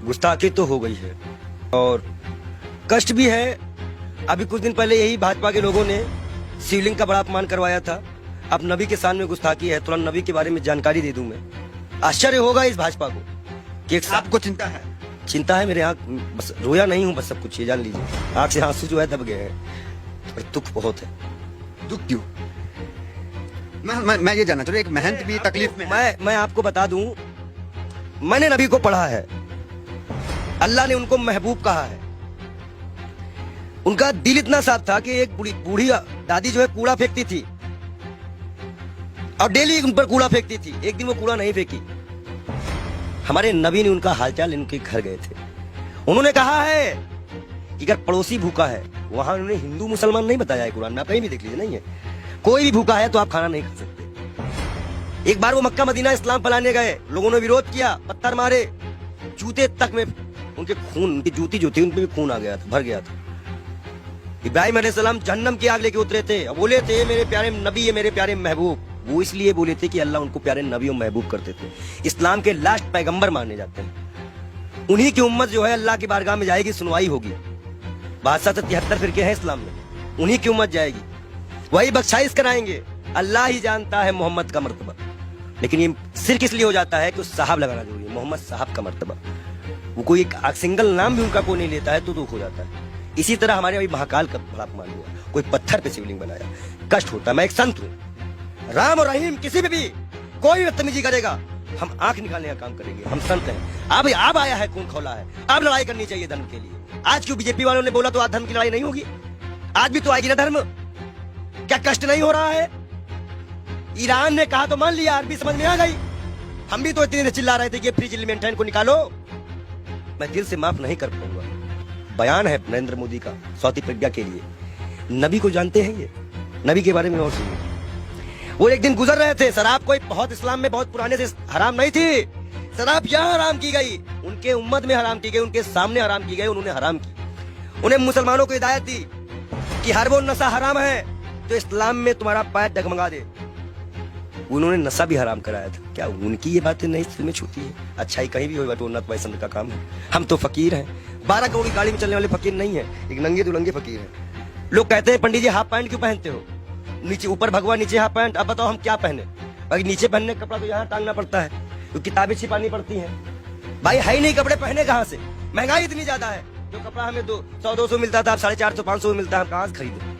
गुस्ताखी तो हो गई है और कष्ट भी है। अभी कुछ दिन पहले यही भाजपा के लोगों ने शिवलिंग का बड़ा अपमान करवाया था। अब नबी के सामने गुस्ताखी है, तुरंत नबी के बारे में जानकारी दे दूं मैं। आश्चर्य होगा इस भाजपा को कि एक आपको चिंता है? चिंता है, मेरे आंख बस रोया नहीं हूं, बस सब कुछ ये जान लीजिए। आंख से आंसू जो है दब गए हैं और दुख बहुत है। दुख क्यों? मैं ये जानना चाह रहा हूं, एक महंत भी तकलीफ में है। मैं आपको बता दूं, मैंने नबी को पढ़ा है, अल्लाह ने उनको महबूब कहा है। उनका दिल इतना साफ था कि एक बूढ़ी दादी जो है कूड़ा फेंकती थी और डेली उन पर कूड़ा फेंकती थी। एक दिन वो कूड़ा नहीं फेंकी, हमारे नबी ने उनका हालचाल इनके घर गए थे। उन्होंने कहा है कि अगर पड़ोसी भूखा है, वहां उन्होंने हिंदू मुसलमान नहीं बताया है कुरान में, आप कहीं भी देख लीजिए, नहीं है। कोई भी भूखा है तो आप खाना नहीं खा सकते। एक बार वो मक्का मदीना इस्लाम फैलाने गए, लोगों ने विरोध किया, पत्थर मारे, जूते तक में उनके खून, उनकी जूती जो थी उनपे भी खून आ गया था, भर गया था। इब्राहिम अलैहिस्सलाम जहन्नम की आग लेके उतरे थे, बोले थे मेरे प्यारे नबी है, मेरे प्यारे महबूब। वो इसलिए बोले थे कि अल्लाह उनको प्यारे नबी और महबूब करते थे। इस्लाम के लास्ट पैगंबर माने जाते हैं। उन्हीं की उम्मत जो है अल्लाह की बारगाह में जाएगी, सुनवाई होगी। 72 फिरके हैं इस्लाम में, उन्हीं की उम्मत जाएगी, वही बख्शाइश कराएंगे। अल्लाह ही जानता है मोहम्मद का मर्तबा, लेकिन ये सिर्फ इसलिए हो जाता है कि उस साहब लगाना जरूरी है, मोहम्मद साहब का मर्तबा। वो कोई एक सिंगल नाम भी उनका कोई नहीं लेता है तो दुख हो जाता है। इसी तरह हमारे अभी महाकाल का बड़ा अपमान हुआ, कोई पत्थर पे शिवलिंग बनाया, कष्ट होता है। मैं एक संत हूँ, राम और रहीम किसी पे भी कोई बदतमीजी करेगा, हम आंख निकालने का काम करेंगे। हम संत हैं। अब आया है, खून खौला है, अब लड़ाई करनी चाहिए धर्म के लिए। आज क्यों बीजेपी वालों ने बोला तो आज धर्म की लड़ाई नहीं होगी? आज भी तो आएगी ना धर्म। क्या कष्ट नहीं हो रहा है? ईरान ने कहा तो मान लिया, अरबी समझ में आ गई। हम भी तो इतने चिल्ला रहे थे कि फ्री चिल्ली को निकालो। मैं दिल से माफ नहीं कर पाऊंगा। बयान है नरेंद्र मोदी का सौती प्रज्ञा के लिए। नबी को जानते हैं ये, नबी के बारे में और सुनिए। वो एक दिन गुजर रहे थे, शराब कोई बहुत इस्लाम में बहुत पुराने से हराम नहीं थी। शराब यहाँ हराम की गई, उनके उम्मत में हराम की गई, उनके सामने हराम की गई, उन्होंने हराम की। उन्हें मुसलमानों को हिदायत दी कि हर वो नशा हराम है जो इस्लाम में तुम्हारा पैर डगमगा दे। उन्होंने नशा भी हराम कराया था। क्या उनकी ये बातें नहीं दिल में छूती है? अच्छाई कहीं भी हो, बटोरना तो वैसे का काम है। हम तो फकीर हैं, 12 करोड़ की गाड़ी में चलने वाले फकीर नहीं है, एक नंगे दुलंगे फकीर हैं। लोग कहते हैं पंडित जी हाफ पैंट क्यों पहनते हो? नीचे ऊपर भगवा, नीचे हाफ पैंट। अब बताओ हम क्या पहने? भाई नीचे पहनने का कपड़ा तो यहाँ टांगना पड़ता है, तो किताबें छिपानी पड़ती हैं। भाई है ही नहीं कपड़े, पहने कहाँ से? महंगाई इतनी ज्यादा है, जो कपड़ा हमें 100-200 मिलता था अब 450-500 में मिलता है, हम कहाँ से खरीदे?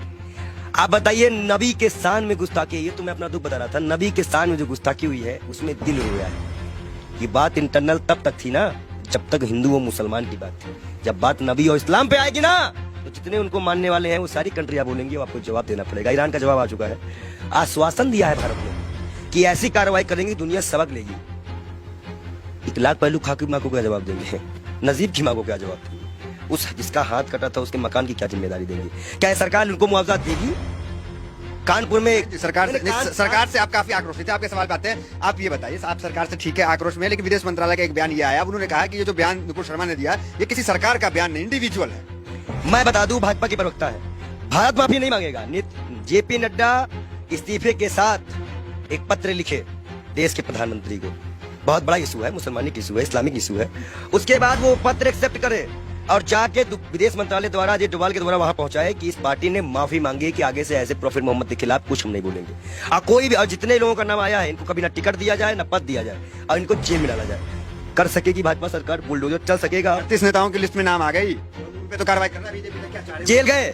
आप बताइए, नबी के शान में गुस्ताखी, ये तो मैं अपना दुख बता रहा था। नबी के शान में जो गुस्ताखी हुई है उसमें दिल रोया है। ये बात इंटरनल तब तक थी ना जब तक हिंदू और मुसलमान की बात थी। जब बात नबी और इस्लाम पे आएगी ना, तो जितने उनको मानने वाले हैं वो सारी कंट्रियां बोलेंगी, वो आपको जवाब देना पड़ेगा। ईरान का जवाब आ चुका है, आश्वासन दिया है भारत ने कि ऐसी कार्रवाई करेंगी दुनिया सबक लेगी। इकलाक पहलू खा की माँ को क्या जवाब देंगे? नजीब की माँ को क्या जवाब देंगे? उस जिसका हाथ कटा था उसके मकान की क्या जिम्मेदारी देंगे? क्या सरकार उनको मुआवजा देगी? कानपुर में सरकार से आप काफी आक्रोश थे। आपके सवाल पे आते हैं। आप ये बताइए, आप सरकार से ठीक है आक्रोश में, लेकिन विदेश मंत्रालय का एक बयान ये आया, उन्होंने कहा कि ये जो बयान नुपुर शर्मा ने दिया ये किसी सरकार का बयान नहीं, इंडिविजुअल है। मैं बता दूं, भाजपा की प्रवक्ता है, भारत माफी नहीं मांगेगा। जेपी नड्डा इस्तीफे के साथ एक पत्र लिखे देश के प्रधानमंत्री को। बहुत बड़ा इशू है, मुसलमानिक इशू है, इस्लामिक इशू है। उसके बाद वो पत्र एक्सेप्ट करे और जाके विदेश मंत्रालय द्वारा अजय डोभाल के द्वारा वहां पहुंचाए कि इस पार्टी ने माफी मांगी कि आगे से ऐसे प्रॉफिट मोहम्मद के खिलाफ कुछ हम नहीं बोलेंगे। और कोई भी, और जितने लोगों का नाम आया है इनको कभी ना टिकट दिया जाए, ना पद दिया जाए, और इनको जेल में डाला जाए। कर सकेगी भाजपा सरकार, बुलडोजर चल सकेगा। 38 नेताओं की लिस्ट में नाम आ गई, उन पे तो कार्रवाई करना बीजेपी ने क्या चाह रही है? जेल गए।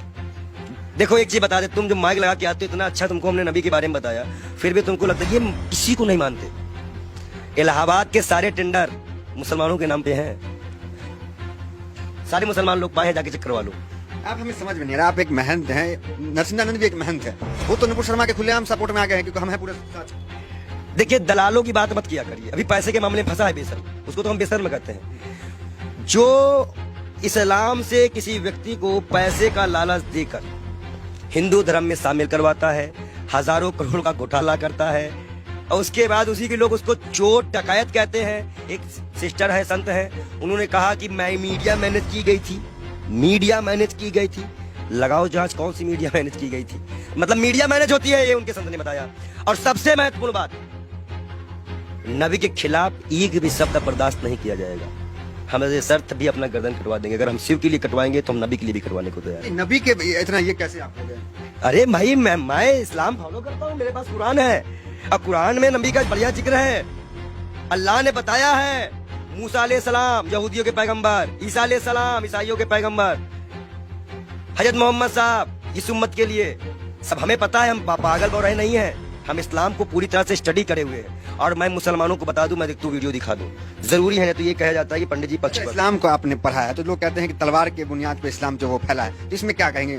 देखो एक चीज बता दे, तुम जो माइक लगा के आते हो, इतना अच्छा तुमको हमने नबी के बारे में बताया, फिर भी तुमको लगता है ये किसी को नहीं मानते। इलाहाबाद के सारे टेंडर मुसलमानों के नाम पे हैं, सारे मुसलमान लोग पाए, जाके चेक करवा लो। आप हमें समझ में नहीं रहा। आप एक महंत हैं, नरसिंहानंद भी एक महंत है, वो तो नुपुर शर्मा के खुलेआम सपोर्ट में आ गए हैं क्योंकि हम हैं पूरे साथ। देखिए, दलालों की बात मत किया करिए। अभी पैसे के मामले में फंसा है बेशर्म, उसको तो हम बेशर्म कहते हैं। जो इस्लाम से किसी व्यक्ति को पैसे का लालच देकर हिंदू धर्म में शामिल करवाता है, हजारों करोड़ का घोटाला करता है, और उसके बाद उसी के लोग उसको चोर डकैत कहते हैं। एक सिस्टर है, संत है, उन्होंने कहा कि मैं मीडिया मैनेज की गई थी, मीडिया मैनेज की गई थी। लगाओ जांच, कौन सी मीडिया मैनेज की गई थी? मतलब मीडिया मैनेज होती है, ये उनके संत ने बताया। और सबसे महत्वपूर्ण बात, नबी के खिलाफ एक भी शब्द बर्दाश्त नहीं किया जाएगा। हम ऐसे शर्त भी अपना गर्दन कटवा देंगे। अगर हम शिव के लिए कटवाएंगे तो हम नबी के लिए भी कटवाने को तैयार हैं। नबी के इतना ये कैसे आप हो गए? अरे भाई मैं इस्लाम फॉलो करता हूँ, मेरे पास कुरान है और कुरान में नबी का बढ़िया जिक्र है। अल्लाह ने बताया है, मूसा अलैहिस्सलाम यहूदियों के पैगंबर, ईसा अलैहिस्सलाम ईसाइयों के पैगंबर, हजरत मोहम्मद साहब इस उम्मत के लिए। सब हमें पता है, हम पागल बौराहे नहीं है। हम इस्लाम को पूरी तरह से स्टडी करे हुए हैं। और मैं मुसलमानों को बता दूं, मैं तू वीडियो दिखा दूं, जरूरी है। तो ये कहा जाता है कि पंडित जी पक्ष पर। इस्लाम को आपने पढ़ा है तो लोग कहते हैं कि तलवार के बुनियाद पे इस्लाम जो वो फैला है, तो इसमें क्या कहेंगे?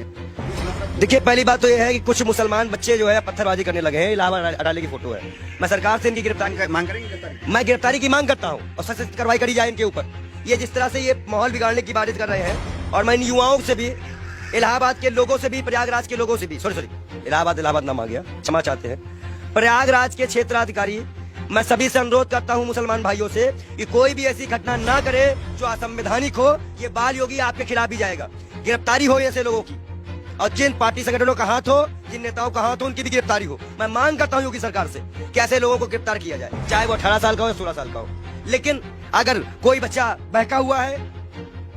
देखिए, पहली बात तो ये है कि कुछ मुसलमान बच्चे जो है पत्थरबाजी करने लगे हैं। इलाहाबाद अडाले की फोटो है। मैं सरकार से इनकी गिरफ्तारी मांग करेंगे? मैं गिरफ्तारी की मांग करता हूँ और सख्त कार्रवाई करी जाए इनके ऊपर। ये जिस तरह से ये माहौल बिगाड़ने की बारिश कर रहे हैं, और मैं इन युवाओं से भी, इलाहाबाद के लोगों से भी, प्रयागराज के लोगों से भी, सॉरी इलाहाबाद नाम आ गया, क्षमा चाहते हैं, प्रयागराज के क्षेत्राधिकारी, मैं सभी से अनुरोध करता हूं मुसलमान भाइयों से कि कोई भी ऐसी घटना ना करे जो असंवैधानिक हो। ये बाल योगी आपके खिलाफ ही जाएगा। गिरफ्तारी हो ऐसे लोगों की, और जिन पार्टी संगठनों का हाथ हो, जिन नेताओं का हाथ हो, उनकी भी गिरफ्तारी हो। मैं मांग करता हूं योगी सरकार से कि ऐसे लोगों को गिरफ्तार किया जाए, चाहे वो 18 साल का हो या 16 साल का हो। लेकिन अगर कोई बच्चा बहका हुआ है,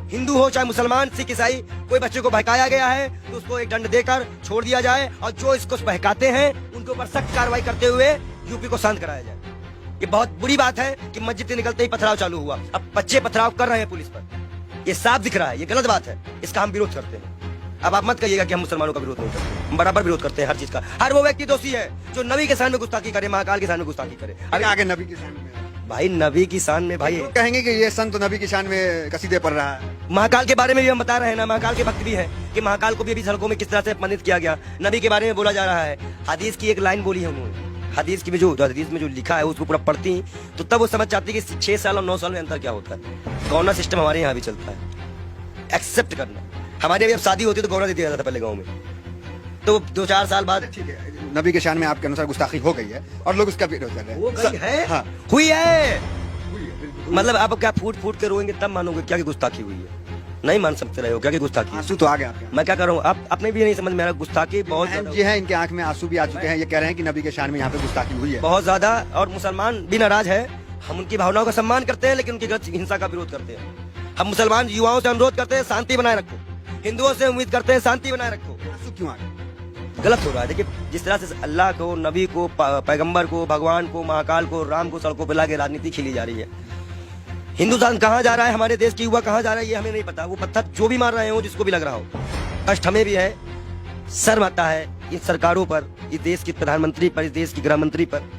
हिंदू हो चाहे मुसलमान, सिख, ईसाई, कोई बच्चे को बहकाया गया है तो उसको एक दंड देकर छोड़ दिया जाए, और जो इसको बहकाते हैं उनके ऊपर सख्त कार्रवाई करते हुए यूपी को शांत कराया जाए। ये बहुत बुरी बात है कि मस्जिद से निकलते ही पथराव चालू हुआ। अब बच्चे पथराव कर रहे हैं पुलिस पर, ये साफ दिख रहा है, ये गलत बात है, इसका हम विरोध करते हैं। अब आप मत कहिएगा कि हम मुसलमानों का विरोध नहीं करते, हम बराबर विरोध करते हैं हर चीज का। हर वो व्यक्ति दोषी है जो नबी के सामने गुस्ताखी करे, महाकाल के सामने गुस्ताखी करे। अभी आगे नबी की शान में भाई नबी की शान में, भाई लोग कहेंगे कि ये संत नबी की शान में कसीदे पढ़ रहा है। महाकाल के बारे में भी हम बता रहे हैं ना, महाकाल के भक्त भी है कि महाकाल को भी अभी सड़कों में किस तरह से अपमानित किया गया। नबी के बारे में बोला जा रहा है। हदीस की एक लाइन बोली है उन्होंने, हदीस की जो हदीस में जो लिखा है उसको पूरा पढ़ती तो तब वो समझ चाहती कि 6 साल और 9 साल में अंतर क्या होता है। गौना सिस्टम हमारे यहाँ भी चलता है, एक्सेप्ट करना। हमारे अब शादी होती तो गौना दे दिया जाता था पहले गाँव में, तो 2-4 साल बाद। ठीक है, नबी के शान में आपके अनुसार गुस्ताखी हो गई है और लोग उसका विरोध कर रहे हैं। वो गई है, हाँ। हुई है, मतलब आप क्या फूट फूट के रोएंगे तब मानोगे क्या कि गुस्ताखी हुई है। नहीं मान सकते रहे हो क्या कि गुस्ताखी। आंसू तो आ गया आपके। मैं क्या कर रहा हूँ, आप अपने भी नहीं समझ में आ रहा, गुस्ताखी बहुत ज्यादा ये है, इनके आंख में आंसू भी आ चुके हैं। ये कह रहे हैं कि नबी के शान में यहाँ पे गुस्ताखी हुई है बहुत ज्यादा, और मुसलमान भी नाराज है। हम उनकी भावनाओं का सम्मान करते हैं लेकिन उनकी गलत हिंसा का विरोध करते हैं। हम मुसलमान युवाओं से अनुरोध करते हैं शांति बनाए रखो, हिंदुओं से उम्मीद करते हैं शांति बनाए रखो। आंसू क्यों आ गए? गलत हो रहा है। देखिए, जिस तरह से अल्लाह को, नबी को, पैगंबर को, भगवान को, महाकाल को, राम को सड़कों पर लाके राजनीति खेली जा रही है। हिंदुस्तान कहाँ जा रहा है, हमारे देश की युवा कहाँ जा रहा है, ये हमें नहीं पता। वो पत्थर जो भी मार रहे हो, जिसको भी लग रहा हो, कष्ट हमें भी है, शर्म आता है इन सरकारों पर, इस देश के प्रधानमंत्री पर, इस देश की गृह मंत्री पर,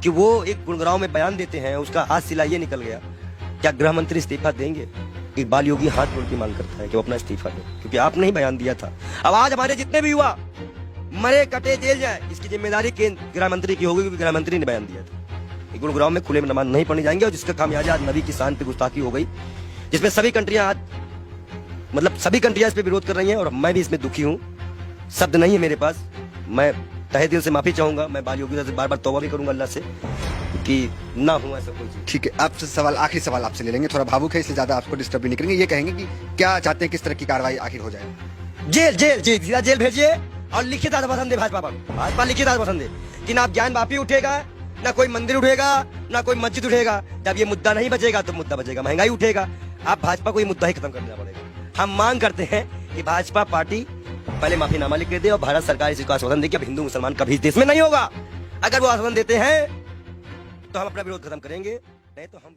कि वो एक गुड़गांव में बयान देते हैं, उसका आज सिला ये निकल गया। क्या गृह मंत्री इस्तीफा देंगे? इकबाल योगी हाथ जोड़ के मांग करता है कि वो अपना इस्तीफा दे, क्योंकि आपने ही बयान दिया था। अब आज हमारे जितने भी युवा मरे कटे जेल जाए, इसकी जिम्मेदारी केंद्र गृह मंत्री की होगी, क्योंकि गृह मंत्री ने बयान दिया था। गुरुग्राम में खुले में नमाज नहीं पढ़ने जाएंगे, और जिसका खामियाजा आज नबी की शान पे गुस्ताखी हो गई, जिसमें सभी कंट्रियां आज, मतलब सभी कंट्रियां इस पे विरोध कर रही हैं, और मैं भी इसमें दुखी हूँ। शब्द नहीं है मेरे पास। मैं तहे दिल से माफी चाहूंगा। मैं बाल योगी से बार बार तौबा भी करूंगा अल्लाह से कि ना हो ऐसा कोई चीज। ठीक है, आपसे सवाल, आखिरी सवाल आपसे ले लेंगे, थोड़ा भावुक है इसलिए ज्यादा आपको डिस्टर्ब भी नहीं करेंगे। ये कहेंगे कि क्या चाहते हैं, किस तरह की कार्रवाई आखिर हो जाए? जेल जेल जेल सीधा जेल भेजिए, और लिखित आत्मपसंद है भाजपा पर। भाजपा लिखित आत्मपसंद है कि ना ज्ञान वापी उठेगा, ना कोई मंदिर उठेगा, ना कोई मस्जिद उठेगा। जब ये मुद्दा नहीं बचेगा तो मुद्दा बचेगा महंगाई उठेगा। आप भाजपा को ये मुद्दा ही खत्म कर देना पड़ेगा। हम मांग करते हैं कि भाजपा पार्टी पहले माफीनामा लिख के दे और भारत सरकार इसी को आश्वासन दे कि अब हिंदू मुसलमान कभी इस देश में नहीं होगा। अगर वो आश्वासन देते हैं तो हम अपना विरोध खत्म करेंगे, नहीं तो हम